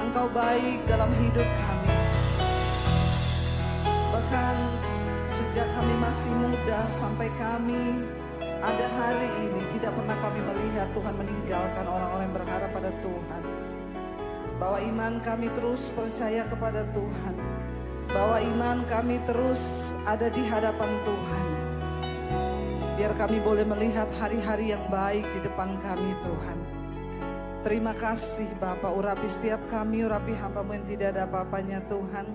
Engkau baik dalam hidup kami. Bahkan sejak kami masih muda sampai kami ada hari ini, tidak pernah kami melihat Tuhan meninggalkan orang-orang yang berharap pada Tuhan. Bahwa iman kami terus percaya kepada Tuhan. Bahwa iman kami terus ada di hadapan Tuhan. Biar kami boleh melihat hari-hari yang baik di depan kami Tuhan. Terima kasih Bapa, urapi setiap kami, urapi hamba-Mu yang tidak ada apa-apanya Tuhan.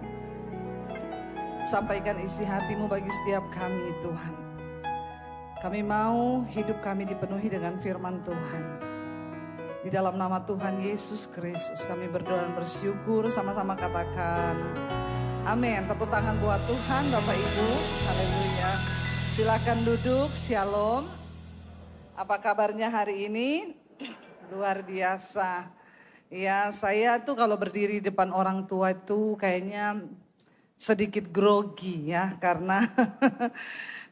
Sampaikan isi hati-Mu bagi setiap kami Tuhan. Kami mau hidup kami dipenuhi dengan firman Tuhan. Di dalam nama Tuhan Yesus Kristus kami berdoa dan bersyukur, sama-sama katakan amin. Tepuk tangan buat Tuhan Bapak Ibu. Haleluya. Silakan duduk, shalom. Apa kabarnya hari ini? Luar biasa. Ya, saya tuh kalau berdiri di depan orang tua itu kayaknya sedikit grogi ya, karena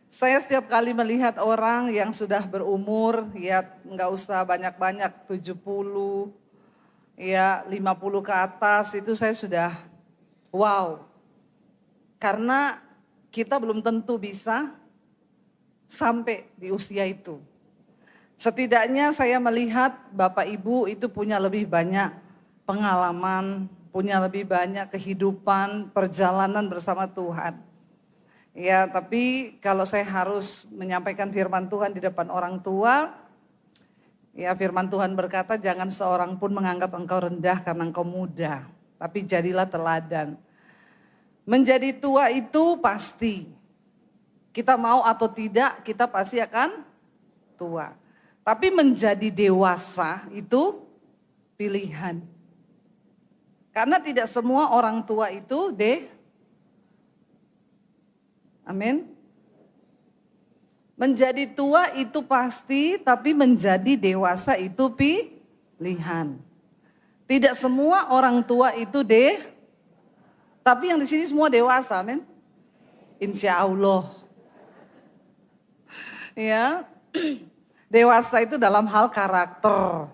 saya setiap kali melihat orang yang sudah berumur, ya nggak usah banyak-banyak, 70, ya 50 ke atas, itu saya sudah wow. Karena kita belum tentu bisa sampai di usia itu. Setidaknya saya melihat Bapak Ibu itu punya lebih banyak pengalaman, punya lebih banyak kehidupan, perjalanan bersama Tuhan. Ya, tapi kalau saya harus menyampaikan firman Tuhan di depan orang tua, ya firman Tuhan berkata jangan seorang pun menganggap engkau rendah karena engkau muda, tapi jadilah teladan. Menjadi tua itu pasti, kita mau atau tidak kita pasti akan tua. Tapi menjadi dewasa itu pilihan. Karena tidak semua orang tua itu amin. Menjadi tua itu pasti, tapi menjadi dewasa itu pilihan. Tidak semua orang tua itu tapi yang di sini semua dewasa, amin. Insya Allah. Ya, dewasa itu dalam hal karakter.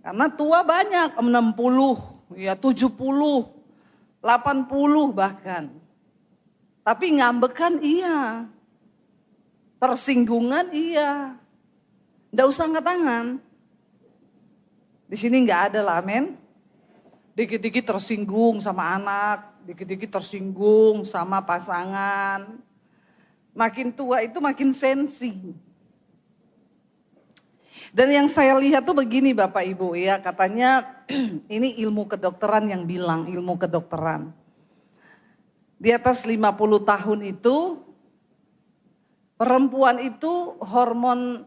Karena tua banyak, 60, ya 70, 80 bahkan. Tapi ngambekan iya. Tersinggungan iya. Nggak usah angkat tangan. Di sini nggak ada lah, amin. Dikit-dikit tersinggung sama anak, dikit-dikit tersinggung sama pasangan. Makin tua itu makin sensi. Dan yang saya lihat tuh begini Bapak Ibu ya, katanya ini ilmu kedokteran yang bilang, ilmu kedokteran. Di atas 50 tahun itu, perempuan itu hormon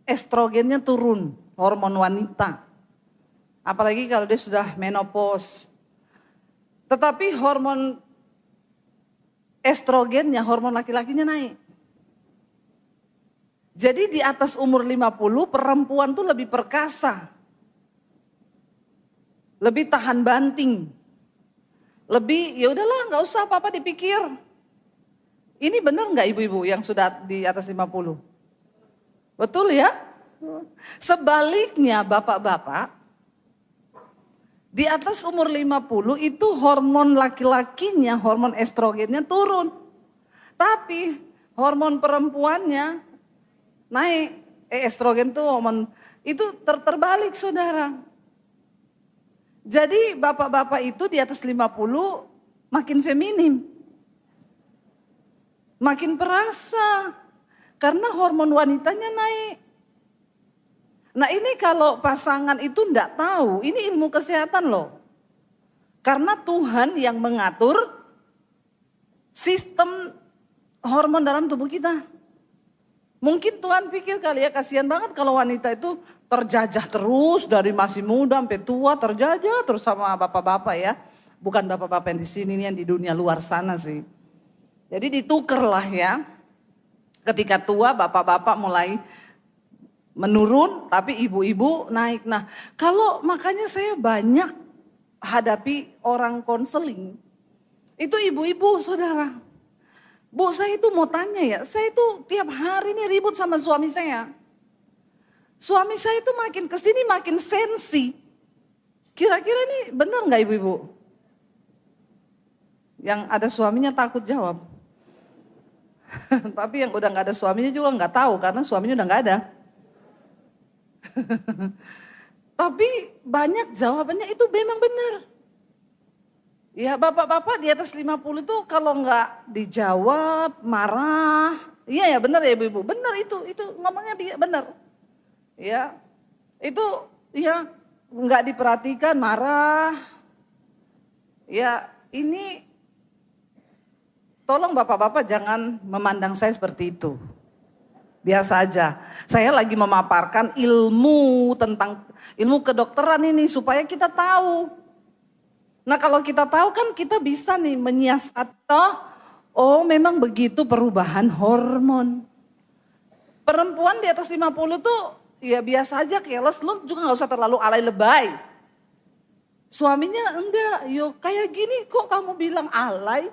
estrogennya turun, hormon wanita. Apalagi kalau dia sudah menopause. Tetapi hormon estrogennya, hormon laki-lakinya naik. Jadi di atas umur 50 perempuan tuh lebih perkasa. Lebih tahan banting. Lebih ya udahlah nggak usah apa-apa dipikir. Ini benar nggak ibu-ibu yang sudah di atas 50? Betul ya? Sebaliknya bapak-bapak di atas umur 50 itu hormon laki-lakinya, hormon estrogennya turun. Tapi hormon perempuannya naik, estrogen tuh hormon itu terbalik saudara. Jadi bapak-bapak itu di atas 50 makin feminim. Makin perasa. Karena hormon wanitanya naik. Nah ini kalau pasangan itu enggak tahu, ini ilmu kesehatan loh. Karena Tuhan yang mengatur sistem hormon dalam tubuh kita. Mungkin Tuhan pikir kali ya, kasihan banget kalau wanita itu terjajah terus dari masih muda sampai tua, terjajah terus sama bapak-bapak ya. Bukan bapak-bapak yang di sini nih, yang di dunia luar sana sih. Jadi ditukar lah ya. Ketika tua bapak-bapak mulai menurun tapi ibu-ibu naik. Nah kalau makanya saya banyak hadapi orang konseling. Itu ibu-ibu saudara. Bu saya itu mau tanya ya, saya itu tiap hari ini ribut sama suami saya. Suami saya itu makin kesini makin sensi. Kira-kira ini benar nggak ibu-ibu? Yang ada suaminya takut jawab. Tapi yang udah nggak ada suaminya juga nggak tahu karena suaminya udah nggak ada. Tapi banyak jawabannya itu memang benar. Ya bapak-bapak di atas 50 itu kalau nggak dijawab marah. Iya ya benar ya ibu-ibu, benar itu ngomongnya benar. Ya itu ya nggak diperhatikan marah. Ya ini tolong bapak-bapak jangan memandang saya seperti itu. Biasa aja. Saya lagi memaparkan ilmu tentang ilmu kedokteran ini supaya kita tahu. Nah kalau kita tahu kan kita bisa nih menyiasat. Oh memang begitu perubahan hormon. Perempuan di atas 50 tuh ya biasa aja keles, lu juga gak usah terlalu alay lebay. Suaminya enggak, yo kayak gini kok kamu bilang alay.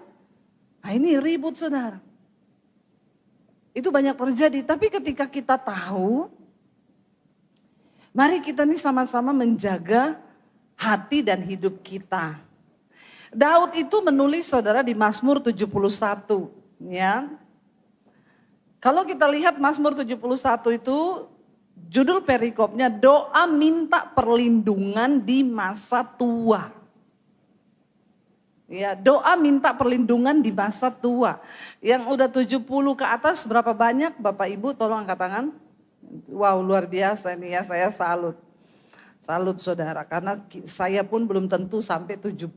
Nah ini ribut saudara. Itu banyak terjadi, tapi ketika kita tahu, mari kita nih sama-sama menjaga hati dan hidup kita. Daud itu menulis saudara di Mazmur 71 ya. Kalau kita lihat Mazmur 71 itu judul perikopnya doa minta perlindungan di masa tua. Ya, doa minta perlindungan di masa tua. Yang udah 70 ke atas berapa banyak? Bapak Ibu tolong angkat tangan. Wow, luar biasa ini ya, saya salut. Salut saudara, karena saya pun belum tentu sampai 70.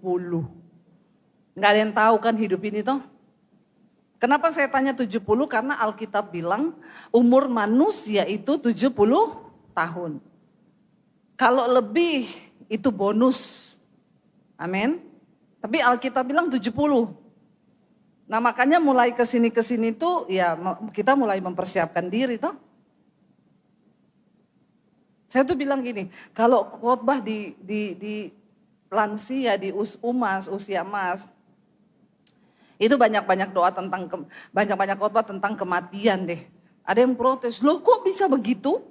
Nggak ada yang tahu kan hidup ini toh. Kenapa saya tanya 70? Karena Alkitab bilang umur manusia itu 70 tahun. Kalau lebih itu bonus. Amin. Tapi Alkitab bilang 70. Nah makanya mulai kesini tuh ya kita mulai mempersiapkan diri toh. Saya tuh bilang gini, kalau khotbah di lansia, di usia emas, itu banyak-banyak doa tentang, banyak-banyak khotbah tentang kematian deh. Ada yang protes, loh kok bisa begitu?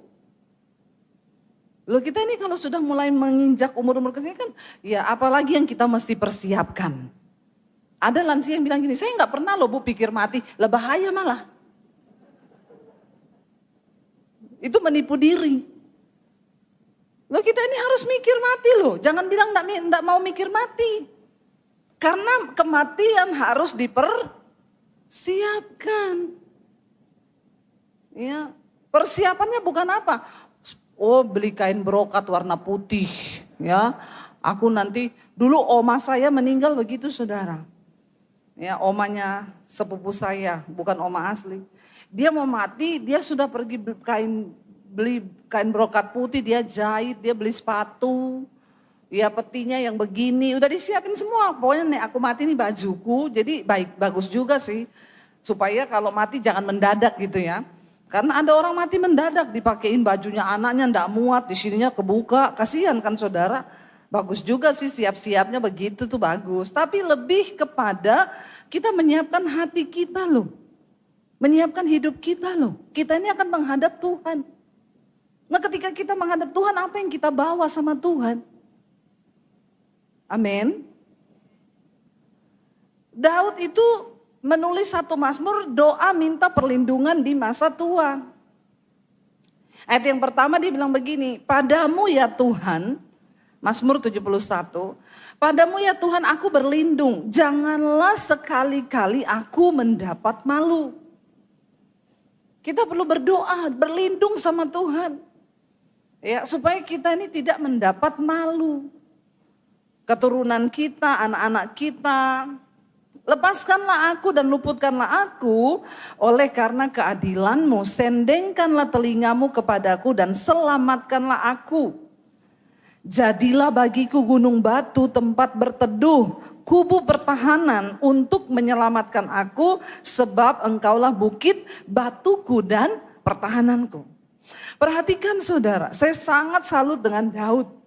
Loh kita ini kalau sudah mulai menginjak umur-umur kesini kan, ya apalagi yang kita mesti persiapkan. Ada lansia yang bilang gini, saya nggak pernah loh Bu pikir mati, lah bahaya malah. Itu menipu diri. Loh kita ini harus mikir mati loh, jangan bilang nggak mau mikir mati. Karena kematian harus dipersiapkan. Ya, persiapannya bukan apa? Oh beli kain brokat warna putih ya. Aku nanti, dulu oma saya meninggal begitu saudara. Ya omanya sepupu saya, bukan oma asli. Dia mau mati, dia sudah pergi beli kain brokat putih, dia jahit, dia beli sepatu. Ya petinya yang begini, udah disiapin semua. Pokoknya nih aku mati nih bajuku, jadi bagus juga sih. Supaya kalau mati jangan mendadak gitu ya. Karena ada orang mati mendadak dipakein bajunya anaknya ndak muat, di sininya kebuka, kasihan kan saudara. Bagus juga sih siap-siapnya begitu tuh bagus. Tapi lebih kepada kita menyiapkan hati kita loh. Menyiapkan hidup kita loh. Kita ini akan menghadap Tuhan. Nah ketika kita menghadap Tuhan apa yang kita bawa sama Tuhan? Amin. Daud itu menulis satu Mazmur doa minta perlindungan di masa tua. Ayat yang pertama dia bilang begini, padamu ya Tuhan, Mazmur 71, padamu ya Tuhan aku berlindung, janganlah sekali-kali aku mendapat malu. Kita perlu berdoa, berlindung sama Tuhan. Ya, supaya kita ini tidak mendapat malu. Keturunan kita, anak-anak kita, lepaskanlah aku dan luputkanlah aku oleh karena keadilanmu. Sendengkanlah telingamu kepadaku dan selamatkanlah aku. Jadilah bagiku gunung batu tempat berteduh, kubu pertahanan untuk menyelamatkan aku. Sebab engkaulah bukit batuku dan pertahananku. Perhatikan saudara, saya sangat salut dengan Daud.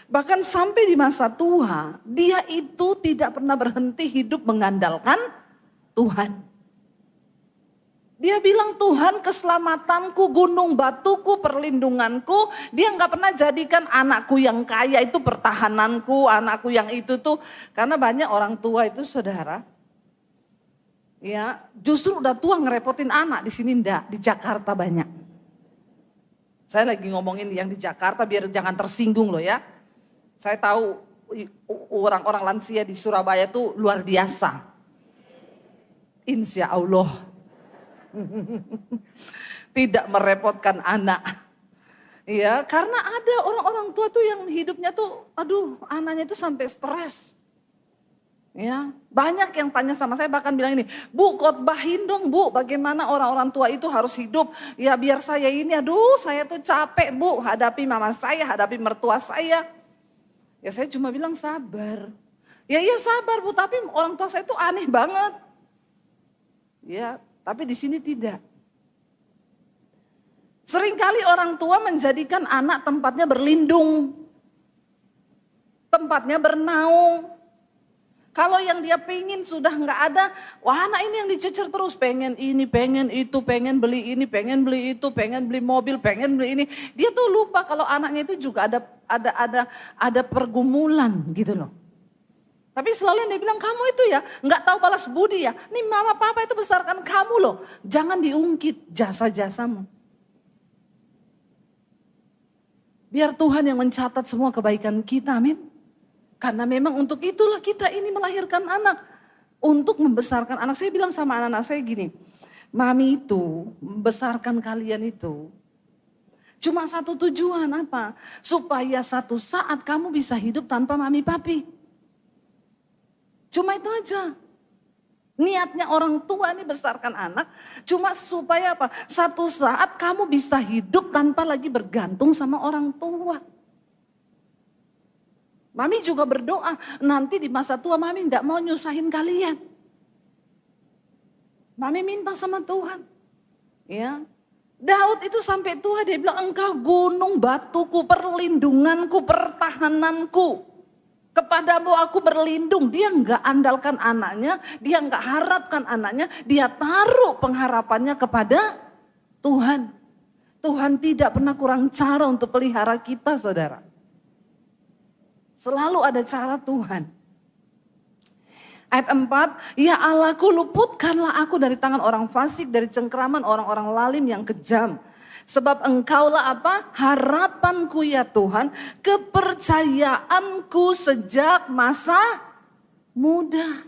Bahkan sampai di masa tua, dia itu tidak pernah berhenti hidup mengandalkan Tuhan. Dia bilang Tuhan keselamatanku, gunung batuku, perlindunganku. Dia nggak pernah jadikan anakku yang kaya itu pertahananku, anakku yang itu tuh. Karena banyak orang tua itu saudara, ya justru udah tua ngerepotin anak. Di sini enggak, di Jakarta banyak. Saya lagi ngomongin yang di Jakarta biar jangan tersinggung loh ya. Saya tahu orang-orang lansia di Surabaya tuh luar biasa. Insya Allah. Tidak merepotkan anak. Ya, karena ada orang-orang tua tuh yang hidupnya tuh, aduh, anaknya tuh sampai stres. Ya, banyak yang tanya sama saya bahkan bilang ini, Bu, khotbahin dong Bu, bagaimana orang-orang tua itu harus hidup. Ya biar saya ini, aduh, saya tuh capek Bu, hadapi mama saya, hadapi mertua saya. Ya saya cuma bilang sabar. Ya iya sabar Bu, tapi orang tua saya tuh aneh banget. Ya, tapi di sini tidak. Seringkali orang tua menjadikan anak tempatnya berlindung. Tempatnya bernaung. Kalau yang dia pengen sudah nggak ada, wah anak ini yang dicecer terus. Pengen ini, pengen itu, pengen beli ini, pengen beli itu, pengen beli mobil, pengen beli ini. Dia tuh lupa kalau anaknya itu juga ada pergumulan gitu loh. Tapi selalu yang dia bilang, kamu itu ya nggak tahu balas budi ya. Nih mama papa itu besarkan kamu loh. Jangan diungkit jasa-jasamu. Biar Tuhan yang mencatat semua kebaikan kita, amin. Karena memang untuk itulah kita ini melahirkan anak. Untuk membesarkan anak. Saya bilang sama anak-anak saya gini, mami itu membesarkan kalian itu cuma satu tujuan apa? Supaya satu saat kamu bisa hidup tanpa mami papi. Cuma itu aja. Niatnya orang tua ini besarkan anak cuma supaya apa? Satu saat kamu bisa hidup tanpa lagi bergantung sama orang tua. Mami juga berdoa nanti di masa tua mami gak mau nyusahin kalian. Mami minta sama Tuhan. Ya, Daud itu sampai tua dia bilang engkau gunung batuku, perlindunganku, pertahananku. Kepadamu aku berlindung, dia nggak andalkan anaknya, dia nggak harapkan anaknya, dia taruh pengharapannya kepada Tuhan. Tuhan tidak pernah kurang cara untuk pelihara kita saudara. Selalu ada cara Tuhan. Ayat 4, ya Allahku luputkanlah aku dari tangan orang fasik, dari cengkraman orang-orang lalim yang kejam. Sebab engkaulah apa? Harapanku ya Tuhan, kepercayaanku sejak masa muda.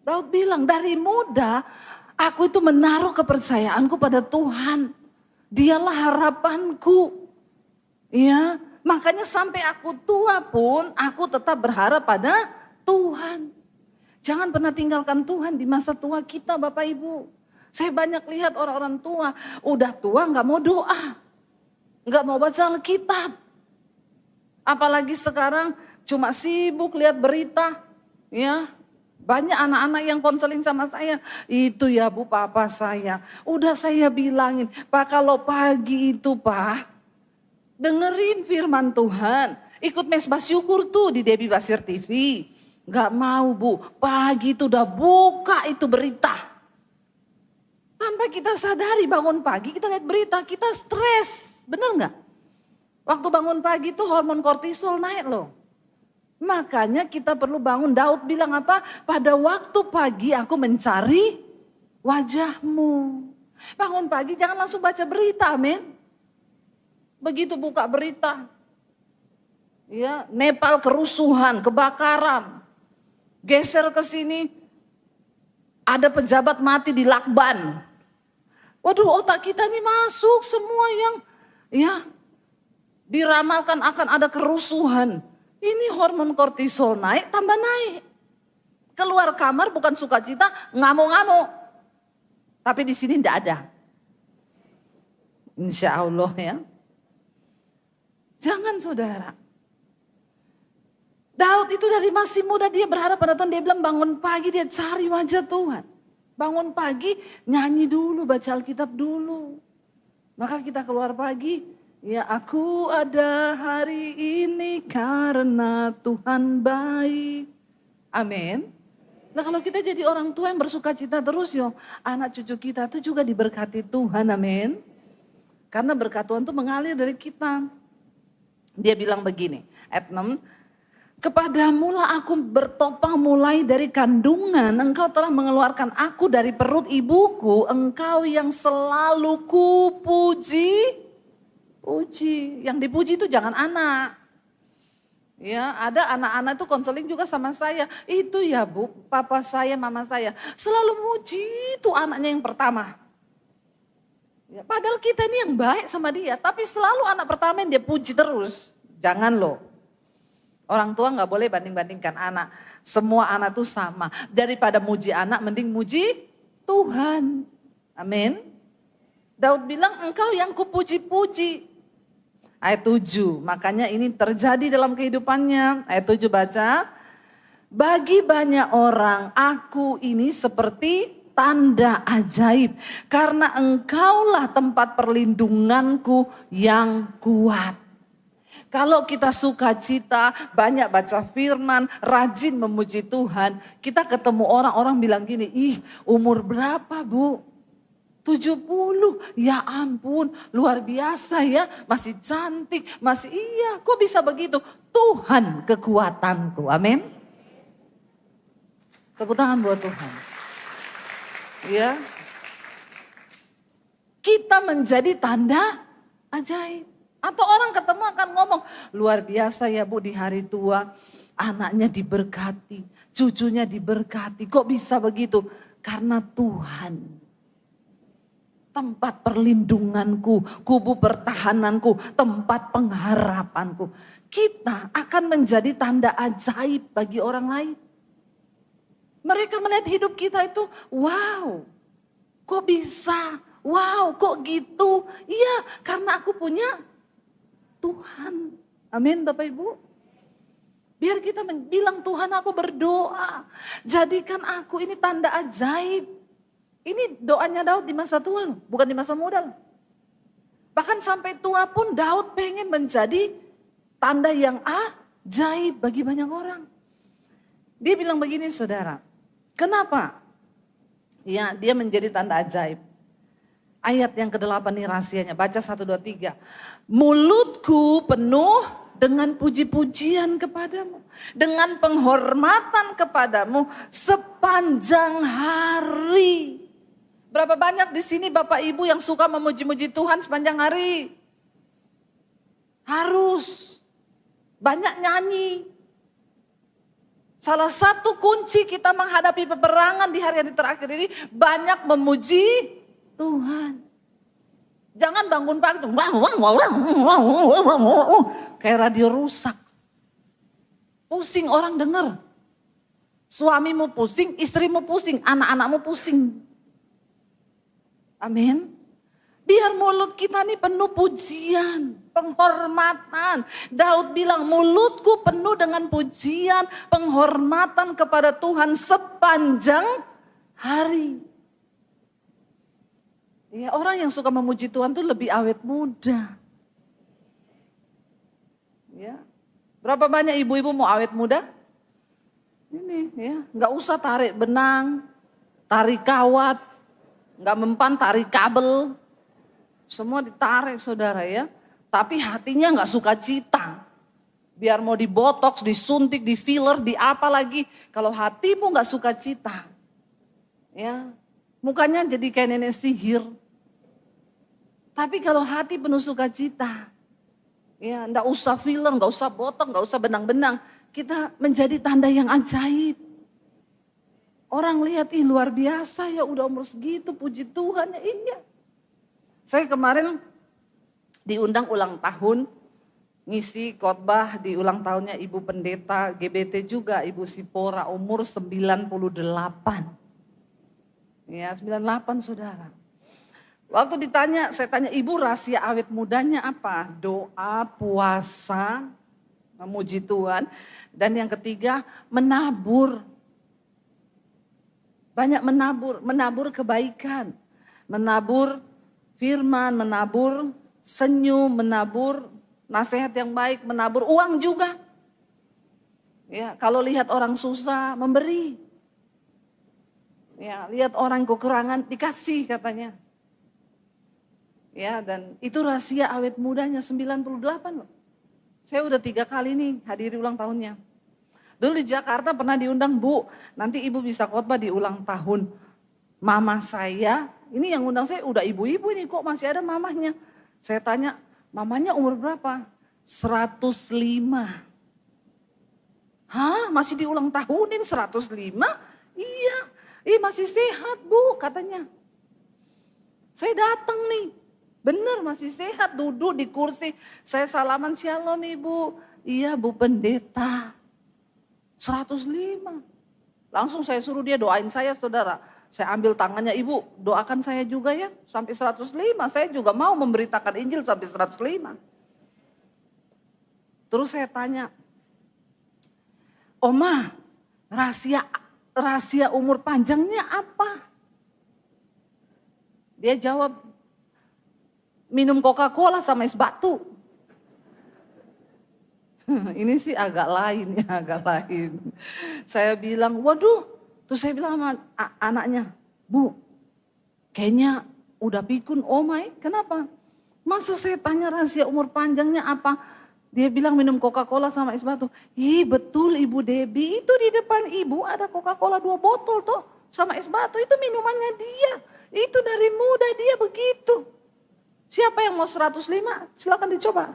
Daud bilang dari muda aku itu menaruh kepercayaanku pada Tuhan. Dialah harapanku. Ya, makanya sampai aku tua pun aku tetap berharap pada Tuhan. Jangan pernah tinggalkan Tuhan di masa tua kita Bapak Ibu. Saya banyak lihat orang-orang tua, udah tua nggak mau doa, nggak mau baca Alkitab. Apalagi sekarang cuma sibuk lihat berita, ya. Banyak anak-anak yang konseling sama saya, itu ya Bu papa saya, udah saya bilangin, Pak kalau pagi itu Pak, dengerin firman Tuhan, ikut mesbah syukur tuh di Debbie Basir TV. Nggak mau Bu, pagi itu udah buka itu berita. Tanpa kita sadari bangun pagi kita lihat berita, kita stres, bener nggak? Waktu bangun pagi itu hormon kortisol naik loh. Makanya kita perlu bangun, Daud bilang apa? Pada waktu pagi aku mencari wajahmu. Bangun pagi jangan langsung baca berita, amin. Begitu buka berita, ya Nepal kerusuhan, kebakaran, geser ke sini, ada pejabat mati di Lakban. Waduh otak kita ini masuk semua yang ya diramalkan akan ada kerusuhan. Ini hormon kortisol naik tambah naik. Keluar kamar bukan sukacita, ngamuk-ngamuk. Tapi di sini tidak ada. Insya Allah ya. Jangan saudara. Daud itu dari masih muda dia berharap pada Tuhan. Dia bilang bangun pagi dia cari wajah Tuhan. Bangun pagi nyanyi dulu, baca Alkitab dulu. Maka kita keluar pagi, ya aku ada hari ini karena Tuhan baik. Amin. Nah kalau kita jadi orang tua yang bersuka cita terus yo, anak cucu kita tuh juga diberkati Tuhan, amin. Karena berkat Tuhan tuh mengalir dari kita. Dia bilang begini, ayat 6, kepadamulah aku bertopang mulai dari kandungan, engkau telah mengeluarkan aku dari perut ibuku, engkau yang selalu kupuji. Puji, yang dipuji itu jangan anak. Ya, ada anak-anak itu konseling juga sama saya. Itu ya Bu, papa saya, mama saya. Selalu muji itu anaknya yang pertama. Ya, padahal kita ini yang baik sama dia. Tapi selalu anak pertama yang dia puji terus. Jangan loh. Orang tua gak boleh banding-bandingkan anak. Semua anak tuh sama. Daripada muji anak, mending muji Tuhan. Amin. Daud bilang engkau yang kupuji-puji. Ayat 7, makanya ini terjadi dalam kehidupannya. Ayat 7 baca, bagi banyak orang aku ini seperti tanda ajaib. Karena engkaulah tempat perlindunganku yang kuat. Kalau kita sukacita, banyak baca firman, rajin memuji Tuhan. Kita ketemu orang-orang bilang gini, ih umur berapa Bu? 70, ya ampun luar biasa ya, masih cantik, masih iya, kok bisa begitu? Tuhan kekuatanku, amin. Tepuk tangan buat Tuhan. Ya, kita menjadi tanda ajaib. Atau orang ketemu akan ngomong, luar biasa ya Bu di hari tua, anaknya diberkati, cucunya diberkati, kok bisa begitu? Karena Tuhan. Tempat perlindunganku, kubu pertahananku, tempat pengharapanku. Kita akan menjadi tanda ajaib bagi orang lain. Mereka melihat hidup kita itu, wow, kok bisa? Wow, kok gitu? Iya, karena aku punya Tuhan. Amin Bapak Ibu. Biar kita bilang Tuhan aku berdoa, jadikan aku ini tanda ajaib. Ini doanya Daud di masa tua, bukan di masa muda. Bahkan sampai tua pun Daud pengen menjadi tanda yang ajaib bagi banyak orang. Dia bilang begini saudara, kenapa? Ya, dia menjadi tanda ajaib. Ayat yang ke-8 nih rahasianya, baca 1, 2, 3. Mulutku penuh dengan puji-pujian kepadamu, dengan penghormatan kepadamu sepanjang hari. Berapa banyak di sini Bapak Ibu yang suka memuji-muji Tuhan sepanjang hari? Harus. Banyak nyanyi. Salah satu kunci kita menghadapi peperangan di hari-hari terakhir ini, banyak memuji Tuhan. Jangan bangun pagi tuh, kayak radio rusak. Pusing orang dengar. Suamimu pusing, istrimu pusing, anak-anakmu pusing. Amin. Biar mulut kita nih penuh pujian, penghormatan. Daud bilang mulutku penuh dengan pujian, penghormatan kepada Tuhan sepanjang hari. Ya, orang yang suka memuji Tuhan tuh lebih awet muda. Ya. Berapa banyak ibu-ibu mau awet muda? Ini ya, nggak usah tarik benang, tarik kawat, nggak mempan tarik kabel. Semua ditarik saudara ya. Tapi hatinya nggak suka cita. Biar mau dibotoks, disuntik, di filler, di apa lagi. Kalau hatimu nggak suka cita. Ya, mukanya jadi kayak nenek sihir. Tapi kalau hati penuh sukacita, ya nggak usah filler, nggak usah botok, nggak usah benang-benang. Kita menjadi tanda yang ajaib. Orang lihat, ih luar biasa ya udah umur segitu, puji Tuhan ya iya. Saya kemarin diundang ulang tahun, ngisi khotbah di ulang tahunnya Ibu Pendeta GBT juga, Ibu Sipora umur 98. Ya 98 saudara. Waktu ditanya, saya tanya Ibu rahasia awet mudanya apa? Doa, puasa, memuji Tuhan. Dan yang ketiga menabur. Banyak menabur kebaikan. Menabur firman, menabur senyum, menabur nasihat yang baik, menabur uang juga. Ya, kalau lihat orang susah, memberi. Ya, lihat orang kekurangan dikasih katanya. Ya, dan itu rahasia awet mudanya 98 loh. Saya udah 3 kali nih hadiri ulang tahunnya. Dulu di Jakarta pernah diundang, Bu, nanti Ibu bisa khotbah di ulang tahun. Mama saya, ini yang undang saya udah ibu-ibu ini, kok masih ada mamahnya. Saya tanya, mamanya umur berapa? 105. Hah, masih diulang tahunin 105? Iya, masih sehat Bu katanya. Saya datang nih, bener masih sehat, duduk di kursi. Saya salaman, shalom Ibu. Iya Bu Pendeta. 105. Langsung saya suruh dia doain saya saudara. Saya ambil tangannya, Ibu doakan saya juga ya sampai 105. Saya juga mau memberitakan Injil sampai 105. Terus saya tanya, Oma, rahasia umur panjangnya apa? Dia jawab, minum Coca-Cola sama es batu. Ini sih agak lain ya, agak lain. Saya bilang, waduh, terus saya bilang sama anaknya, Bu, kayaknya udah pikun Omai, kenapa? Masa saya tanya rahasia umur panjangnya apa? Dia bilang minum Coca-Cola sama es batu. Ih betul Ibu Debbie, itu di depan Ibu ada Coca-Cola 2 botol tuh sama es batu, itu minumannya dia. Itu dari muda dia begitu. Siapa yang mau 105? Silakan dicoba.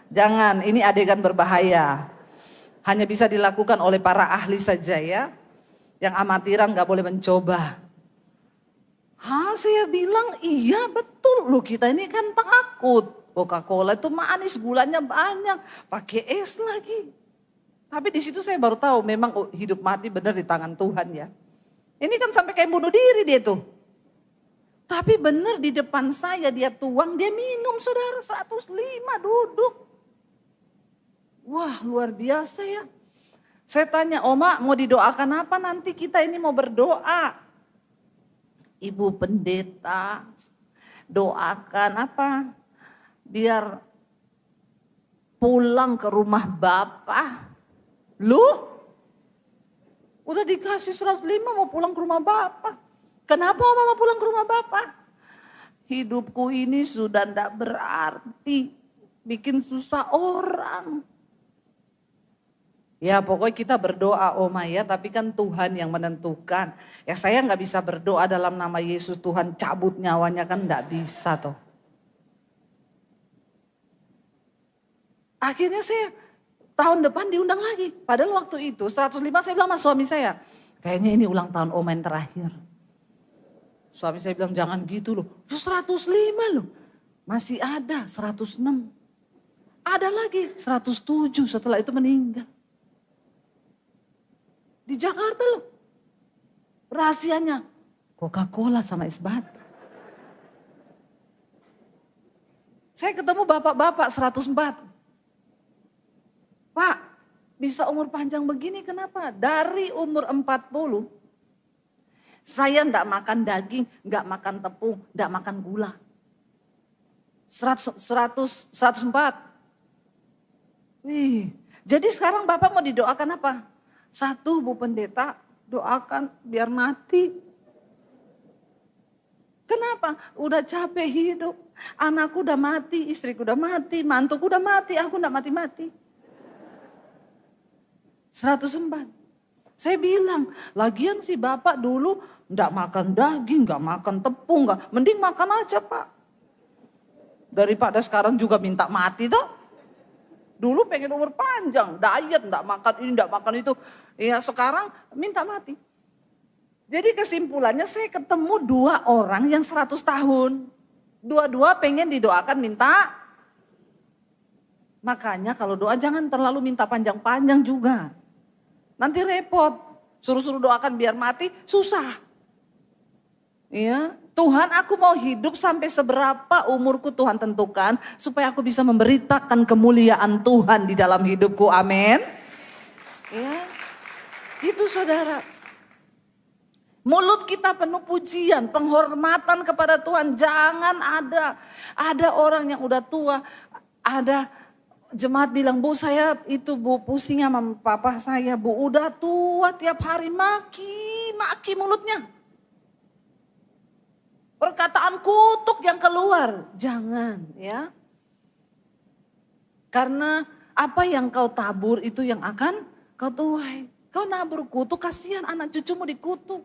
Jangan, ini adegan berbahaya. Hanya bisa dilakukan oleh para ahli saja ya. Yang amatiran gak boleh mencoba. Saya bilang iya betul. Loh kita ini kan takut. Coca-Cola itu manis, gulanya banyak. Pakai es lagi. Tapi di situ saya baru tahu memang hidup mati benar di tangan Tuhan ya. Ini kan sampai kayak bunuh diri dia tuh. Tapi benar di depan saya dia tuang, dia minum saudara 105 duduk. Wah luar biasa ya. Saya tanya, Oma mau didoakan apa nanti kita ini mau berdoa. Ibu Pendeta doakan apa? Biar pulang ke rumah Bapak. Lu? Udah dikasih 105 mau pulang ke rumah Bapak. Kenapa Oma mau pulang ke rumah Bapak? Hidupku ini sudah tidak berarti. Bikin susah orang. Ya pokoknya kita berdoa Oma ya, tapi kan Tuhan yang menentukan. Ya saya nggak bisa berdoa dalam nama Yesus Tuhan cabut nyawanya kan nggak bisa toh. Akhirnya saya tahun depan diundang lagi. Padahal waktu itu 105 saya bilang sama suami saya. Kayaknya ini ulang tahun Oma yang terakhir. Suami saya bilang jangan gitu loh. 105 loh. Masih ada 106. Ada lagi 107 setelah itu meninggal. Di Jakarta loh. Rahasianya Coca-Cola sama es batu. Saya ketemu bapak-bapak 104. Pak, bisa umur panjang begini kenapa? Dari umur 40, saya enggak makan daging, enggak makan tepung, enggak makan gula. 104. Wih, jadi sekarang Bapak mau didoakan apa? 1 Bu Pendeta, doakan biar mati. Kenapa? Udah capek hidup. Anakku udah mati, istriku udah mati, mantuku udah mati, aku enggak mati-mati. 104. Saya bilang, lagian si Bapak dulu enggak makan daging, enggak makan tepung, enggak. Mending makan aja Pak. Daripada sekarang juga minta mati toh. Dulu pengen umur panjang, diet, enggak makan ini, enggak makan itu. Ya sekarang minta mati. Jadi kesimpulannya saya ketemu 2 orang yang 100 tahun. Dua-dua pengen didoakan minta. Makanya kalau doa jangan terlalu minta panjang-panjang juga. Nanti repot, suruh-suruh doakan biar mati, susah. Ya, Tuhan aku mau hidup sampai seberapa umurku Tuhan tentukan, supaya aku bisa memberitakan kemuliaan Tuhan di dalam hidupku, amin. Ya, itu saudara. Mulut kita penuh pujian, penghormatan kepada Tuhan, jangan ada orang yang udah tua, ada jemaat bilang, Bu saya itu Bu pusing sama papa saya, Bu udah tua tiap hari maki mulutnya. Perkataan kutuk yang keluar, jangan ya. Karena apa yang kau tabur itu yang akan kau tuai. Kau nabur kutuk, kasihan anak cucumu dikutuk.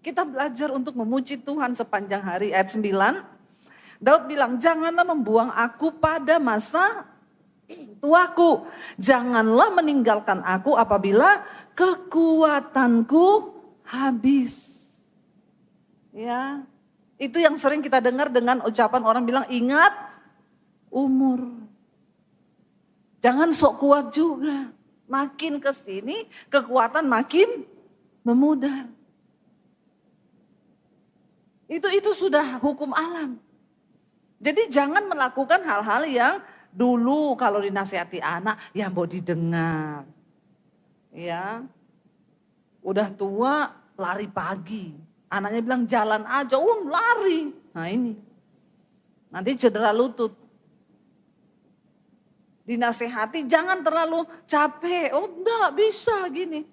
Kita belajar untuk memuji Tuhan sepanjang hari. Ayat 9, Daud bilang, janganlah membuang aku pada masa tuaku. Janganlah meninggalkan aku apabila kekuatanku habis. Ya, itu yang sering kita dengar dengan ucapan orang bilang, ingat umur. Jangan sok kuat juga. Makin ke sini kekuatan makin memudar. Itu sudah hukum alam. Jadi jangan melakukan hal-hal yang dulu kalau dinasihati anak, ya mau didengar. Ya, udah tua lari pagi. Anaknya bilang jalan aja, lari. Nah ini, nanti cedera lutut. Dinasehati jangan terlalu capek, enggak bisa gini.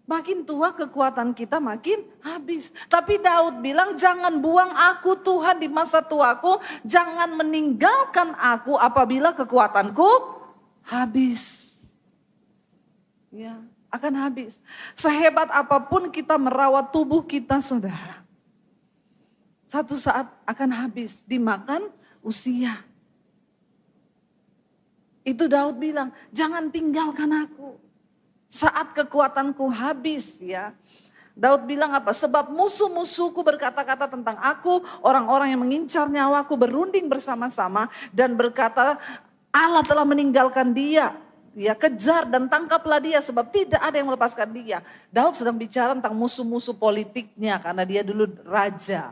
Makin tua kekuatan kita makin habis. Tapi Daud bilang jangan buang aku Tuhan di masa tuaku. Jangan meninggalkan aku apabila kekuatanku habis. Ya, akan habis. Sehebat apapun kita merawat tubuh kita saudara. Satu saat akan habis dimakan usia. Itu Daud bilang jangan tinggalkan aku. Saat kekuatanku habis ya. Daud bilang apa? Sebab musuh-musuhku berkata-kata tentang aku. Orang-orang yang mengincar nyawaku berunding bersama-sama. Dan berkata Allah telah meninggalkan dia. Ya, kejar dan tangkaplah dia sebab tidak ada yang melepaskan dia. Daud sedang bicara tentang musuh-musuh politiknya karena dia dulu raja.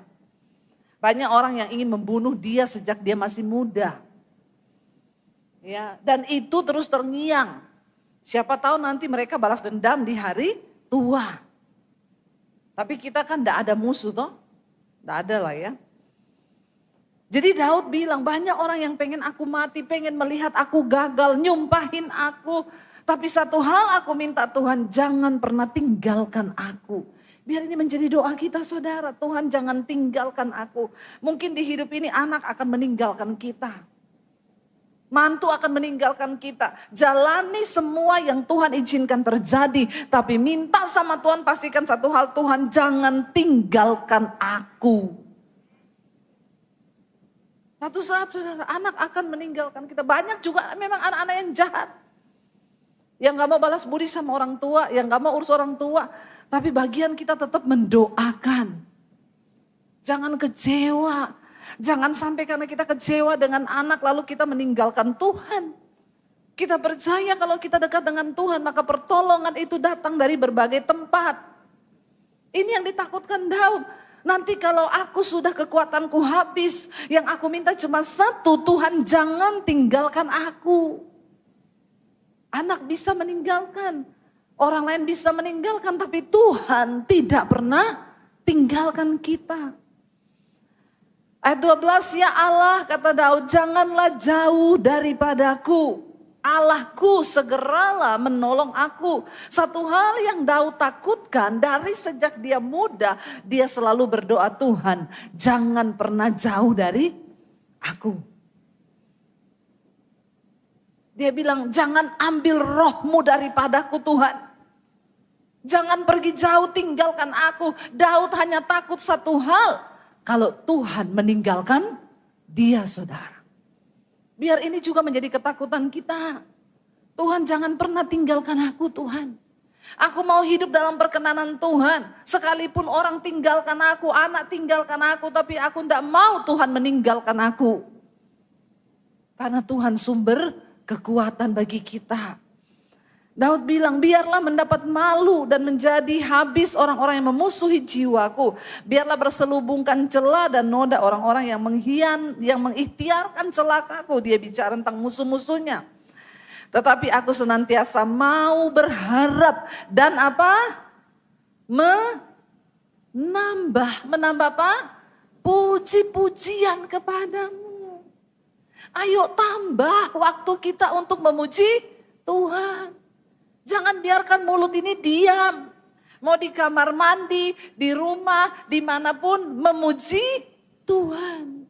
Banyak orang yang ingin membunuh dia sejak dia masih muda. Ya, dan itu terus terngiang. Siapa tahu nanti mereka balas dendam di hari tua. Tapi kita kan tidak ada musuh toh. Tidak ada lah ya. Jadi Daud bilang banyak orang yang pengen aku mati, pengen melihat aku gagal, nyumpahin aku. Tapi satu hal aku minta Tuhan, jangan pernah tinggalkan aku. Biar ini menjadi doa kita saudara, Tuhan jangan tinggalkan aku. Mungkin di hidup ini anak akan meninggalkan kita. Mantu akan meninggalkan kita. Jalani semua yang Tuhan izinkan terjadi. Tapi minta sama Tuhan pastikan satu hal, Tuhan jangan tinggalkan aku. Satu saat saudara, anak akan meninggalkan kita. Banyak juga memang anak-anak yang jahat. Yang gak mau balas budi sama orang tua, yang gak mau urus orang tua. Tapi bagian kita tetap mendoakan. Jangan kecewa. Jangan sampai karena kita kecewa dengan anak lalu kita meninggalkan Tuhan. Kita percaya kalau kita dekat dengan Tuhan maka pertolongan itu datang dari berbagai tempat. Ini yang ditakutkan Daud. Nanti kalau aku sudah kekuatanku habis, yang aku minta cuma satu, Tuhan jangan tinggalkan aku. Anak bisa meninggalkan, orang lain bisa meninggalkan, tapi Tuhan tidak pernah tinggalkan kita. Ayat 12, ya Allah kata Daud, janganlah jauh daripadaku. Allahku segeralah menolong aku. Satu hal yang Daud takutkan dari sejak dia muda, dia selalu berdoa Tuhan, jangan pernah jauh dari aku. Dia bilang jangan ambil rohmu daripadaku Tuhan. Jangan pergi jauh tinggalkan aku. Daud hanya takut satu hal. Kalau Tuhan meninggalkan dia saudara. Biar ini juga menjadi ketakutan kita. Tuhan jangan pernah tinggalkan aku Tuhan. Aku mau hidup dalam perkenanan Tuhan. Sekalipun orang tinggalkan aku, anak tinggalkan aku. Tapi aku tidak mau Tuhan meninggalkan aku. Karena Tuhan sumber kekuatan bagi kita. Daud bilang biarlah mendapat malu dan menjadi habis orang-orang yang memusuhi jiwaku. Biarlah berselubungkan celah dan noda orang-orang yang mengikhtiarkan celakaku. Dia bicara tentang musuh-musuhnya. Tetapi aku senantiasa mau berharap dan apa? Menambah apa? Puji-pujian kepadamu. Ayo tambah waktu kita untuk memuji Tuhan. Jangan biarkan mulut ini diam. Mau di kamar mandi, di rumah, dimanapun memuji Tuhan.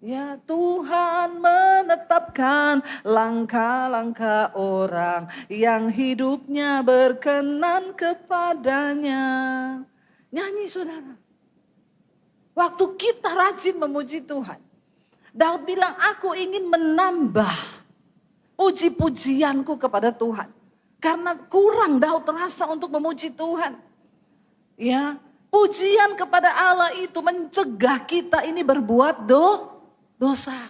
Ya Tuhan menetapkan langkah-langkah orang yang hidupnya berkenan kepadanya. Nyanyi saudara. Waktu kita rajin memuji Tuhan. Daud bilang, aku ingin menambah puji-pujianku kepada Tuhan. Karena kurang Daud terasa untuk memuji Tuhan. Ya, pujian kepada Allah itu mencegah kita ini berbuat dosa.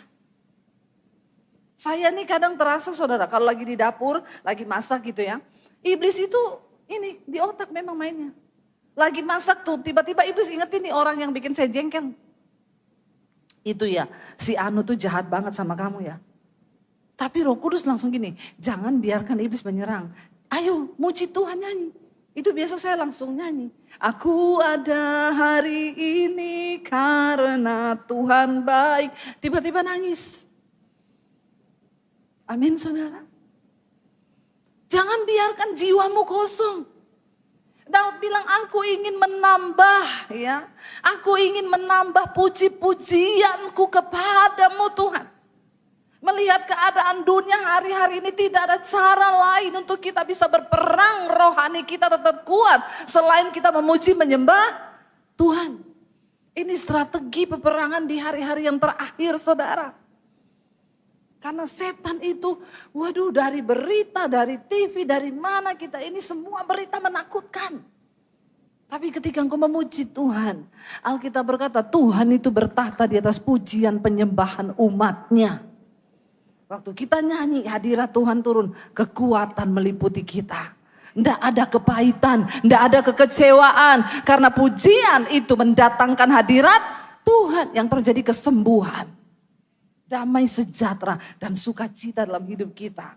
Saya nih kadang terasa saudara, kalau lagi di dapur, lagi masak gitu ya. Iblis itu ini di otak memang mainnya. Lagi masak tuh, tiba-tiba iblis ingetin nih orang yang bikin saya jengkel. Itu ya, si Anu tuh jahat banget sama kamu ya. Tapi Roh Kudus langsung gini, jangan biarkan iblis menyerang. Ayo muji Tuhan, nyanyi. Itu biasa saya langsung nyanyi. Aku ada hari ini karena Tuhan baik. Tiba-tiba nangis. Amin saudara. Jangan biarkan jiwamu kosong. Daud bilang, aku ingin menambah ya. Aku ingin menambah puji-pujianku kepadamu Tuhan. Melihat keadaan dunia hari-hari ini tidak ada cara lain untuk kita bisa berperang, rohani kita tetap kuat. Selain kita memuji menyembah Tuhan. Ini strategi peperangan di hari-hari yang terakhir saudara. Karena setan itu, waduh dari berita, dari TV, dari mana kita ini semua berita menakutkan. Tapi ketika engkau memuji Tuhan, Alkitab berkata Tuhan itu bertahta di atas pujian penyembahan umatnya. Waktu kita nyanyi hadirat Tuhan turun, kekuatan meliputi kita. Tidak ada kepahitan, tidak ada kekecewaan. Karena pujian itu mendatangkan hadirat Tuhan yang terjadi kesembuhan. Damai sejahtera dan sukacita dalam hidup kita.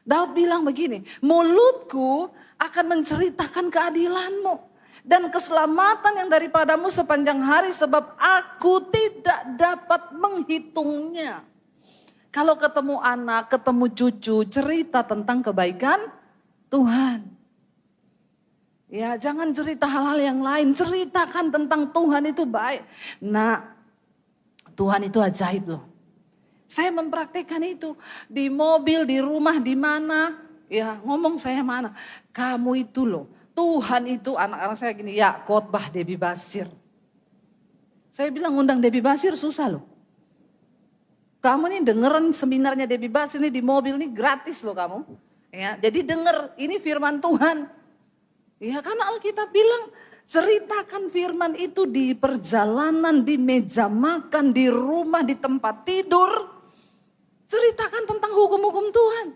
Daud bilang begini, mulutku akan menceritakan keadilanmu dan keselamatan yang daripadamu sepanjang hari sebab aku tidak dapat menghitungnya. Kalau ketemu anak, ketemu cucu, cerita tentang kebaikan Tuhan. Ya, jangan cerita hal-hal yang lain, ceritakan tentang Tuhan itu baik. Nah, Tuhan itu ajaib loh. Saya mempraktikkan itu di mobil, di rumah, di mana. Ya ngomong saya mana. Kamu itu loh, Tuhan itu anak-anak saya gini, ya khotbah Debbie Basir. Saya bilang undang Debbie Basir susah loh. Kamu nih dengerin seminarnya Debbie Basir nih di mobil nih gratis loh kamu. Ya, jadi denger ini firman Tuhan. Ya karena Alkitab bilang ceritakan firman itu di perjalanan, di meja makan, di rumah, di tempat tidur. Ceritakan tentang hukum-hukum Tuhan.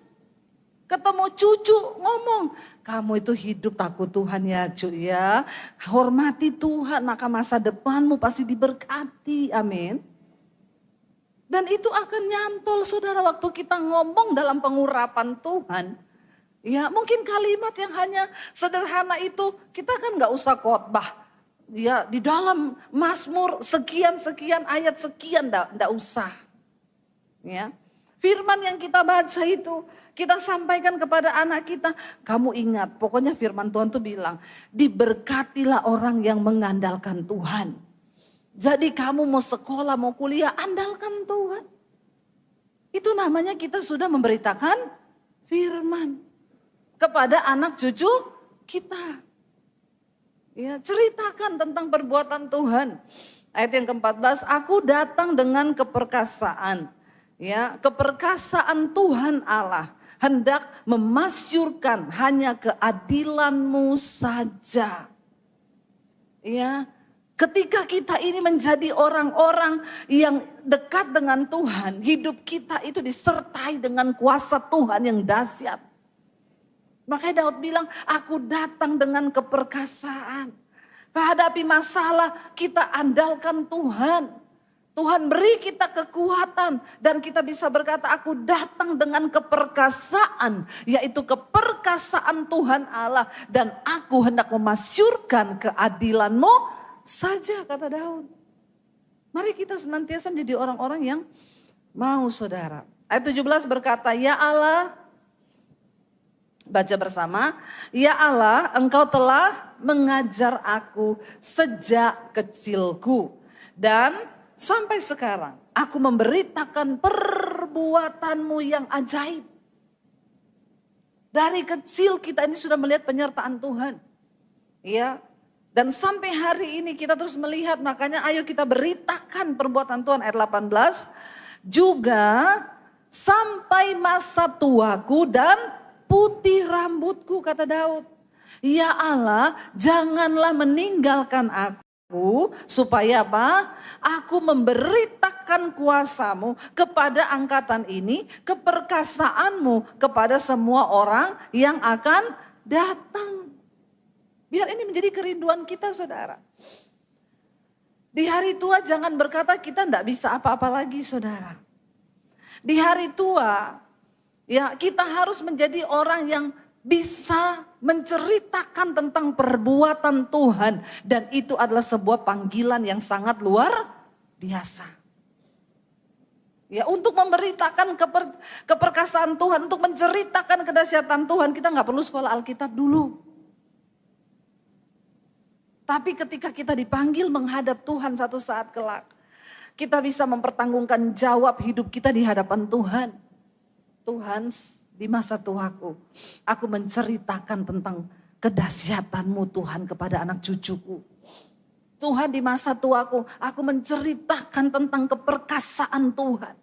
Ketemu cucu ngomong, kamu itu hidup takut Tuhan ya cuy ya. Hormati Tuhan, maka masa depanmu pasti diberkati, amin. Dan itu akan nyantol saudara waktu kita ngomong dalam pengurapan Tuhan. Ya mungkin kalimat yang hanya sederhana itu kita kan gak usah khotbah. Ya di dalam Mazmur sekian-sekian ayat sekian gak usah. Ya. Firman yang kita baca itu kita sampaikan kepada anak kita. Kamu ingat pokoknya firman Tuhan tuh bilang diberkatilah orang yang mengandalkan Tuhan. Jadi kamu mau sekolah mau kuliah andalkan Tuhan. Itu namanya kita sudah memberitakan firman kepada anak cucu kita. Ya, ceritakan tentang perbuatan Tuhan. Ayat yang ke-14, aku datang dengan keperkasaan. Ya, keperkasaan Tuhan Allah hendak memasyurkan hanya keadilanmu saja. Ya, ketika kita ini menjadi orang-orang yang dekat dengan Tuhan, hidup kita itu disertai dengan kuasa Tuhan yang dahsyat. Makanya Daud bilang, aku datang dengan keperkasaan. Menghadapi masalah kita andalkan Tuhan. Tuhan beri kita kekuatan dan kita bisa berkata aku datang dengan keperkasaan. Yaitu keperkasaan Tuhan Allah dan aku hendak memasyurkan keadilanmu saja kata Daud. Mari kita senantiasa menjadi orang-orang yang mau saudara. Ayat 17 berkata, ya Allah, baca bersama, ya Allah engkau telah mengajar aku sejak kecilku. Dan sampai sekarang aku memberitakan perbuatanmu yang ajaib. Dari kecil kita ini sudah melihat penyertaan Tuhan. Ya, dan sampai hari ini kita terus melihat, makanya ayo kita beritakan perbuatan Tuhan. Ayat 18, juga sampai masa tuaku dan putih rambutku, kata Daud. Ya Allah, janganlah meninggalkan aku, supaya apa? Aku memberitakan kuasamu kepada angkatan ini, keperkasaanmu kepada semua orang yang akan datang. Biar ini menjadi kerinduan kita saudara. Di hari tua jangan berkata kita tidak bisa apa-apa lagi saudara. Di hari tua ya kita harus menjadi orang yang bisa menceritakan tentang perbuatan Tuhan. Dan itu adalah sebuah panggilan yang sangat luar biasa. Ya, untuk memberitakan keperkasaan Tuhan, untuk menceritakan kedahsyatan Tuhan, kita nggak perlu sekolah Alkitab dulu. Tapi ketika kita dipanggil menghadap Tuhan satu saat kelak, kita bisa mempertanggungan jawab hidup kita di hadapan Tuhan. Tuhan, di masa tuaku, aku menceritakan tentang kedahsyatanmu Tuhan kepada anak cucuku. Tuhan, di masa tuaku, aku menceritakan tentang keperkasaan Tuhan.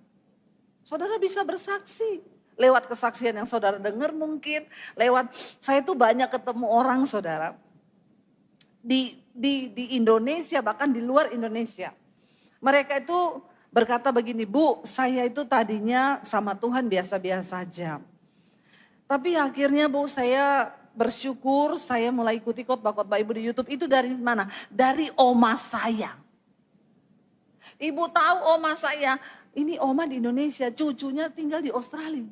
Saudara bisa bersaksi lewat kesaksian yang saudara dengar mungkin, lewat saya tuh banyak ketemu orang saudara. Di Indonesia, bahkan di luar Indonesia. Mereka itu berkata begini, Bu, saya itu tadinya sama Tuhan biasa-biasa saja. Tapi akhirnya Bu, saya bersyukur, saya mulai ikuti khotbah-khotbah Ibu di YouTube. Itu dari mana? Dari oma saya. Ibu tahu oma saya, ini oma di Indonesia, cucunya tinggal di Australia.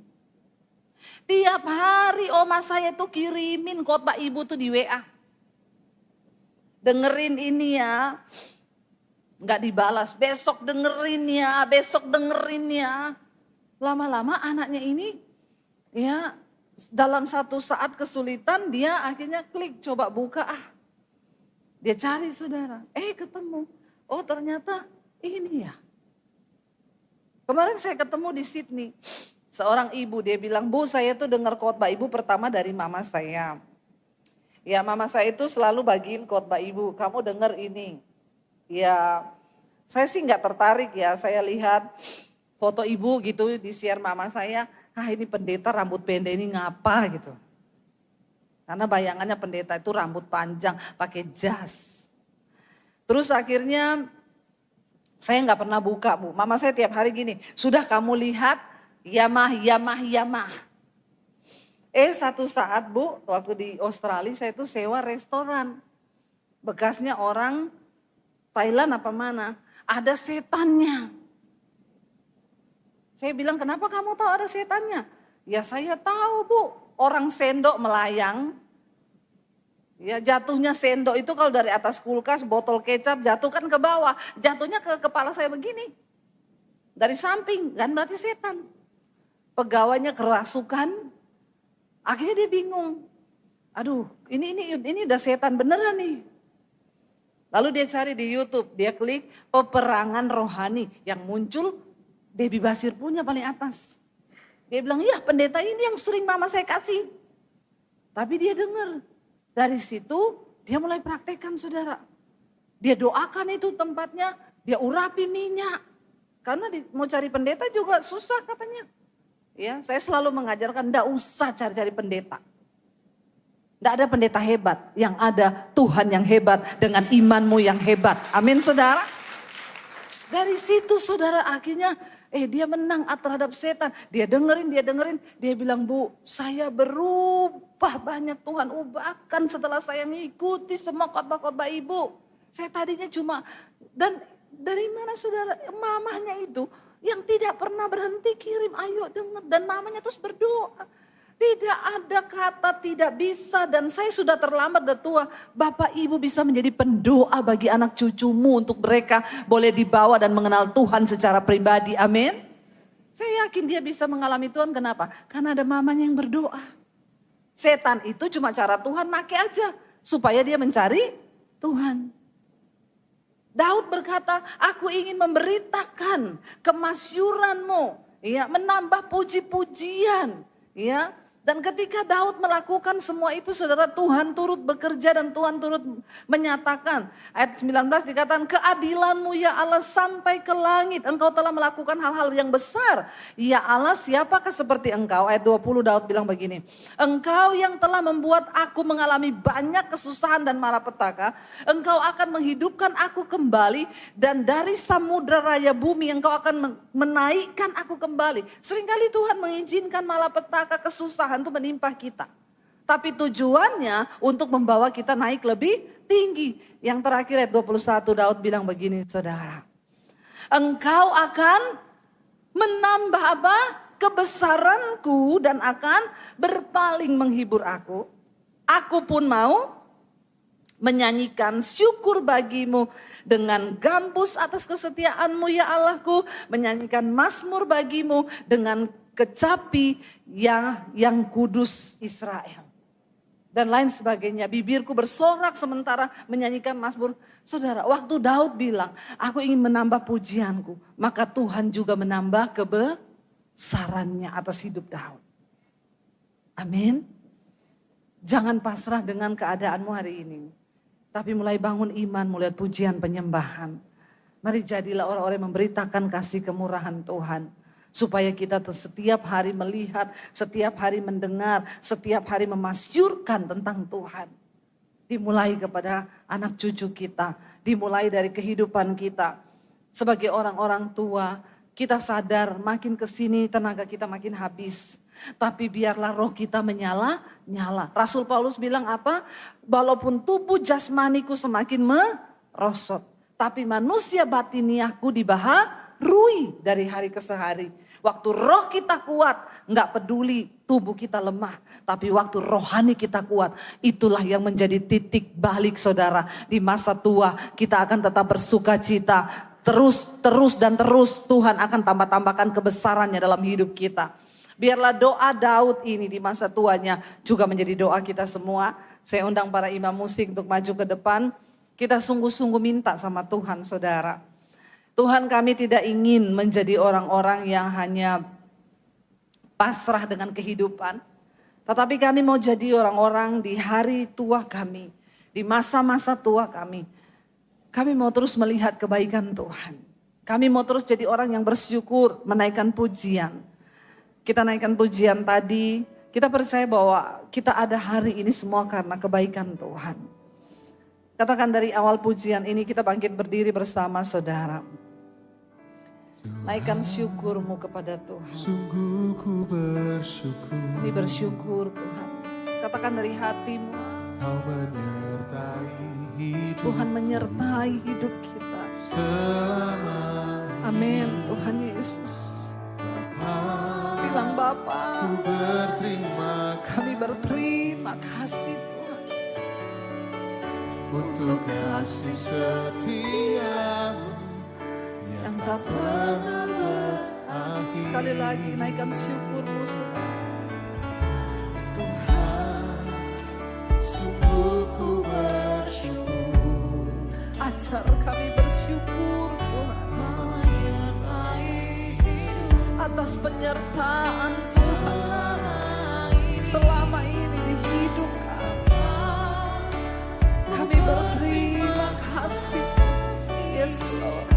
Tiap hari oma saya tuh kirimin khotbah Ibu tuh di WA. Dengerin ini ya, nggak dibalas, besok dengerin ya, besok dengerin ya. Lama-lama anaknya ini ya dalam satu saat kesulitan dia akhirnya klik coba buka Dia cari saudara, ketemu. Oh ternyata ini ya. Kemarin saya ketemu di Sydney, seorang ibu dia bilang, Bu saya tuh dengar khotbah Ibu pertama dari mama saya. Ya mama saya itu selalu bagiin khotbah Ibu, kamu dengar ini. Ya saya sih nggak tertarik ya, saya lihat foto Ibu gitu di share mama saya. Ini pendeta rambut pendek ini ngapa gitu. Karena bayangannya pendeta itu rambut panjang pakai jas. Terus akhirnya saya nggak pernah buka Bu, mama saya tiap hari gini, sudah kamu lihat Yamah. Satu saat Bu, waktu di Australia saya tuh sewa restoran. Bekasnya orang Thailand apa mana, ada setannya. Saya bilang, kenapa kamu tahu ada setannya? Ya saya tahu Bu, orang sendok melayang. Ya jatuhnya sendok itu kalau dari atas kulkas, botol kecap jatuh kan ke bawah. Jatuhnya ke kepala saya begini. Dari samping, kan berarti setan. Pegawainya kerasukan. Akhirnya dia bingung, aduh ini udah setan beneran nih. Lalu dia cari di YouTube, dia klik peperangan rohani yang muncul Debbie Basir punya paling atas. Dia bilang, iya pendeta ini yang sering mama saya kasih. Tapi dia dengar, dari situ dia mulai praktekkan saudara. Dia doakan itu tempatnya, dia urapi minyak. Karena mau cari pendeta juga susah katanya. Ya, saya selalu mengajarkan enggak usah cari-cari pendeta. Enggak ada pendeta hebat, yang ada Tuhan yang hebat dengan imanmu yang hebat. Amin saudara. Dari situ saudara akhirnya dia menang terhadap setan. Dia dengerin, dia bilang, Bu saya berubah banyak Tuhan ubahkan setelah saya ngikuti semua khotbah-khotbah Ibu. Saya tadinya cuma, dan dari mana saudara, mamahnya itu yang tidak pernah berhenti kirim, ayo dengar. Dan mamanya terus berdoa. Tidak ada kata tidak bisa, dan saya sudah terlambat, udah tua. Bapak Ibu bisa menjadi pendoa bagi anak cucumu untuk mereka boleh dibawa dan mengenal Tuhan secara pribadi, amin. Saya yakin dia bisa mengalami Tuhan, kenapa? Karena ada mamanya yang berdoa. Setan itu cuma cara Tuhan pakai aja, supaya dia mencari Tuhan. Daud berkata, aku ingin memberitakan kemasyuran-Mu, ya, menambah puji-pujian, ya. Dan ketika Daud melakukan semua itu, saudara, Tuhan turut bekerja dan Tuhan turut menyatakan. Ayat 19 dikatakan, keadilan-Mu ya Allah sampai ke langit. Engkau telah melakukan hal-hal yang besar. Ya Allah, siapakah seperti Engkau? Ayat 20 Daud bilang begini. Engkau yang telah membuat aku mengalami banyak kesusahan dan malapetaka. Engkau akan menghidupkan aku kembali. Dan dari samudra raya bumi Engkau akan menaikkan aku kembali. Seringkali Tuhan mengizinkan malapetaka, kesusahan itu menimpa kita. Tapi tujuannya untuk membawa kita naik lebih tinggi. Yang terakhir ayat 21 Daud bilang begini, saudara. Engkau akan menambah apa? Kebesaranku dan akan berpaling menghibur aku. Aku pun mau menyanyikan syukur bagimu dengan gambus atas kesetiaan-Mu ya Allahku. Menyanyikan mazmur bagimu dengan kecapi yang kudus Israel. Dan lain sebagainya. Bibirku bersorak sementara menyanyikan mazmur. Saudara, waktu Daud bilang, aku ingin menambah pujianku. Maka Tuhan juga menambah kebesarannya atas hidup Daud. Amin. Jangan pasrah dengan keadaanmu hari ini. Tapi mulai bangun iman, mulai pujian penyembahan. Mari jadilah orang-orang yang memberitakan kasih kemurahan Tuhan. Supaya kita tuh setiap hari melihat, setiap hari mendengar, setiap hari memasyurkan tentang Tuhan. Dimulai kepada anak cucu kita, dimulai dari kehidupan kita. Sebagai orang-orang tua, kita sadar makin kesini tenaga kita makin habis. Tapi biarlah roh kita menyala-nyala. Rasul Paulus bilang apa? Walaupun tubuh jasmaniku semakin merosot. Tapi manusia batiniahku dibaharui dari hari ke hari. Waktu roh kita kuat, nggak peduli tubuh kita lemah. Tapi waktu rohani kita kuat, itulah yang menjadi titik balik saudara. Di masa tua kita akan tetap bersuka cita. Terus dan terus Tuhan akan tambah-tambahkan kebesarannya dalam hidup kita. Biarlah doa Daud ini di masa tuanya juga menjadi doa kita semua. Saya undang para imam musik untuk maju ke depan. Kita sungguh-sungguh minta sama Tuhan saudara. Tuhan, kami tidak ingin menjadi orang-orang yang hanya pasrah dengan kehidupan. Tetapi kami mau jadi orang-orang di hari tua kami. Di masa-masa tua kami. Kami mau terus melihat kebaikan Tuhan. Kami mau terus jadi orang yang bersyukur, menaikkan pujian. Kita naikkan pujian tadi. Kita percaya bahwa kita ada hari ini semua karena kebaikan Tuhan. Katakan dari awal pujian ini kita bangkit berdiri bersama saudara. Naikkan syukur-Mu kepada Tuhan. Sungguh ku bersyukur. Kami bersyukur Tuhan. Katakan dari hatimu. Kau menyertai hidup. Tuhan menyertai hidup kita. Selama. Amin Tuhan Yesus. Bilang Bapa. Ku berterima Kami berterima kasih Tuhan. untuk kasih setia-Mu Yang tak pernah berakhir. Sekali lagi naikkan syukur-Mu saudara. Tuhan, sungguh ku bersyukur. Ajar kami bersyukur Tuhan. Atas penyertaan Tuhan. Selama ini di hidup kami. Kami berterima kasih. Yes Lord.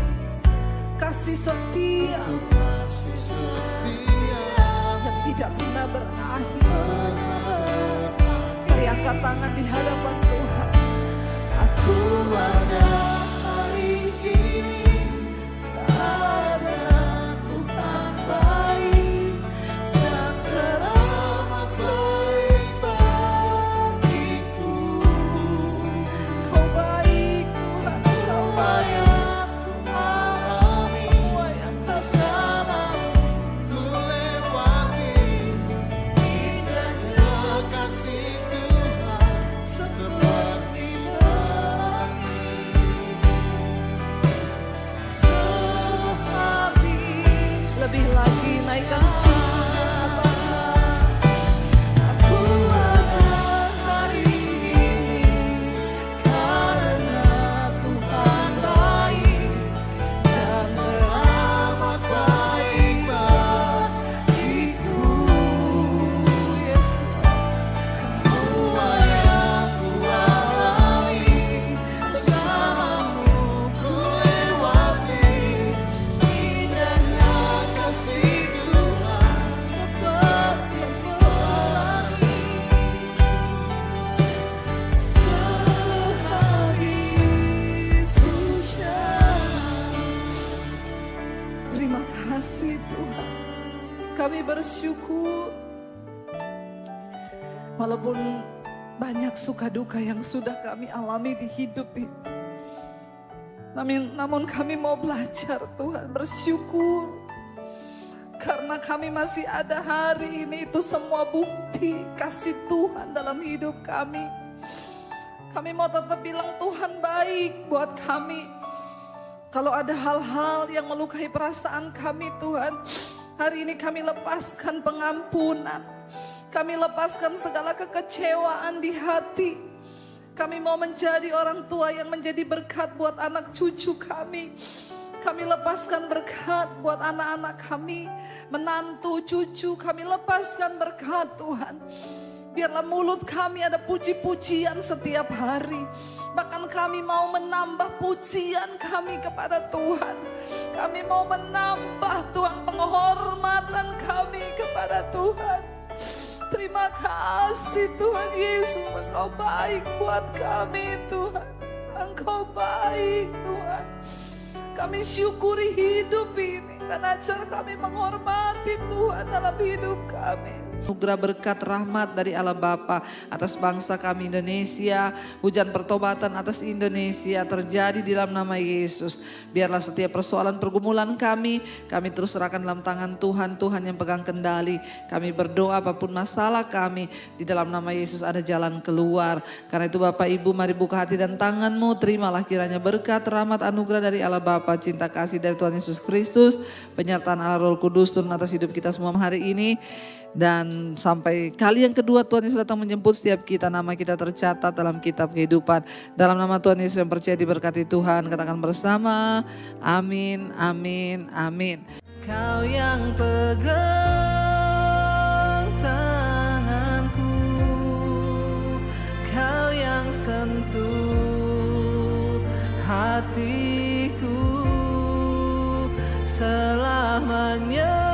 Kasih setia yang tidak pernah berakhir. Mari angkat tangan di hadapan Tuhan. Aku ada hari ini karena Tuhan baik dan teramat baik bagiku. Kau baik Tuhan, Kau baik. bersyukur. Walaupun banyak suka duka yang sudah kami alami di hidup ini. Namun kami mau belajar Tuhan bersyukur. Karena kami masih ada hari ini, itu semua bukti kasih Tuhan dalam hidup kami. Kami mau tetap bilang Tuhan baik buat kami. Kalau ada hal-hal yang melukai perasaan kami Tuhan, hari ini kami lepaskan pengampunan. Kami lepaskan segala kekecewaan di hati. Kami mau menjadi orang tua yang menjadi berkat buat anak cucu kami. Kami lepaskan berkat buat anak-anak kami, menantu, cucu. Kami lepaskan berkat Tuhan. Biarlah mulut kami ada puji-pujian setiap hari. Bahkan kami mau menambah pujian kami kepada Tuhan. Kami mau menambah Tuhan penghormatan kami kepada Tuhan. Terima kasih Tuhan Yesus, Engkau baik buat kami Tuhan. Engkau baik Tuhan. Kami syukuri hidup ini dan ajar kami menghormati Tuhan dalam hidup kami. Anugerah berkat rahmat dari Allah Bapa atas bangsa kami Indonesia, hujan pertobatan atas Indonesia terjadi di dalam nama Yesus. Biarlah setiap persoalan pergumulan kami terus serahkan dalam tangan Tuhan, Tuhan yang pegang kendali. Kami berdoa apapun masalah kami, di dalam nama Yesus ada jalan keluar. Karena itu Bapak Ibu mari buka hati dan tanganmu, terimalah kiranya berkat rahmat anugerah dari Allah Bapa, cinta kasih dari Tuhan Yesus Kristus, penyertaan Allah Roh Kudus turun atas hidup kita semua hari ini. Dan sampai kali yang kedua Tuhan Yesus datang menjemput setiap kita, nama kita tercatat dalam kitab kehidupan. Dalam nama Tuhan Yesus yang percaya diberkati Tuhan, katakan bersama, amin, amin, amin. Kau yang pegang tanganku, Kau yang sentuh hatiku selamanya.